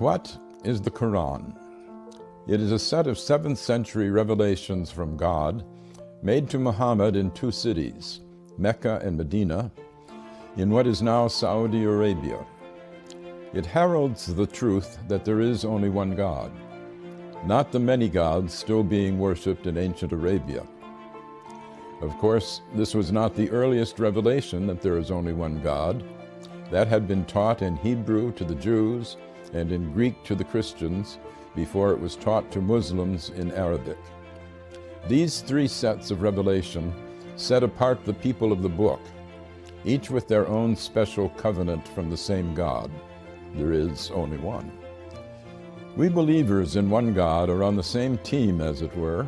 What is the Quran? It is a set of 7th century revelations from God made to Muhammad in 2 cities, Mecca and Medina, in what is now Saudi Arabia. It heralds the truth that there is only one God, not the many gods still being worshipped in ancient Arabia. Of course, this was not the earliest revelation that there is only one God. That had been taught in Hebrew to the Jews and in Greek to the Christians before it was taught to Muslims in Arabic. These 3 sets of revelation set apart the people of the book, each with their own special covenant from the same God. There is only one. We believers in one God are on the same team, as it were,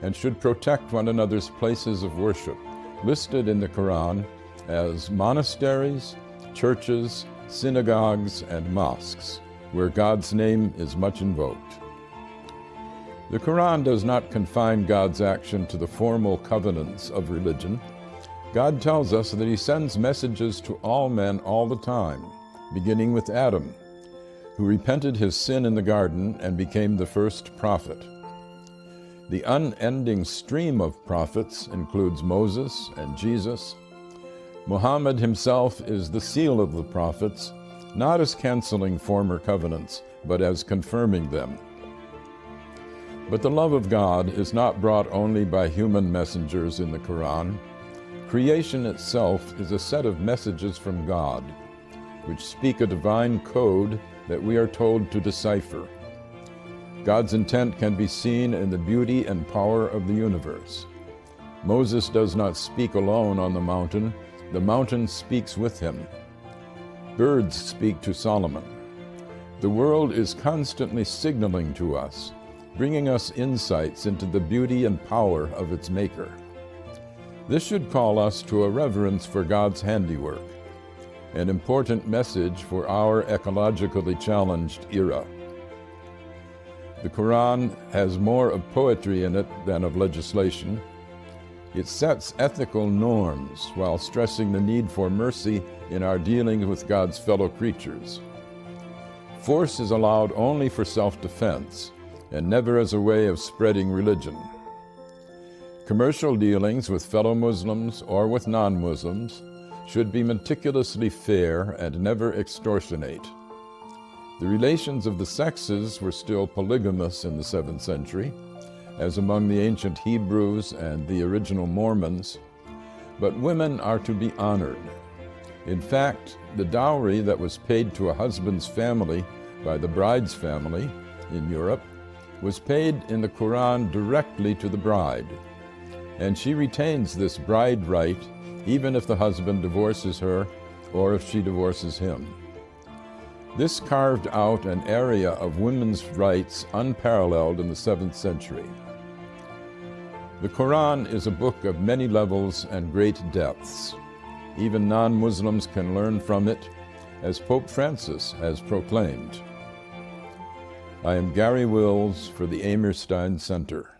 and should protect one another's places of worship, listed in the Quran as monasteries, churches, synagogues, and mosques, where God's name is much invoked. The Quran does not confine God's action to the formal covenants of religion. God tells us that He sends messages to all men all the time, beginning with Adam, who repented his sin in the garden and became the first prophet. The unending stream of prophets includes Moses and Jesus. Muhammad himself is the seal of the prophets, not as canceling former covenants, but as confirming them. But the love of God is not brought only by human messengers in the Quran. Creation itself is a set of messages from God, which speak a divine code that we are told to decipher. God's intent can be seen in the beauty and power of the universe. Moses does not speak alone on the mountain speaks with him. Birds speak to Solomon. The world is constantly signaling to us, bringing us insights into the beauty and power of its maker. This should call us to a reverence for God's handiwork, an important message for our ecologically challenged era. The Quran has more of poetry in it than of legislation. It sets ethical norms while stressing the need for mercy in our dealings with God's fellow creatures. Force is allowed only for self-defense and never as a way of spreading religion. Commercial dealings with fellow Muslims or with non-Muslims should be meticulously fair and never extortionate. The relations of the sexes were still polygamous in the 7th century, as among the ancient Hebrews and the original Mormons, but women are to be honored. In fact, the dowry that was paid to a husband's family by the bride's family in Europe was paid in the Quran directly to the bride, and she retains this bride right even if the husband divorces her or if she divorces him. This carved out an area of women's rights unparalleled in the 7th century. The Quran is a book of many levels and great depths. Even non-Muslims can learn from it, as Pope Francis has proclaimed. I am Gary Wills for the Amerstein Center.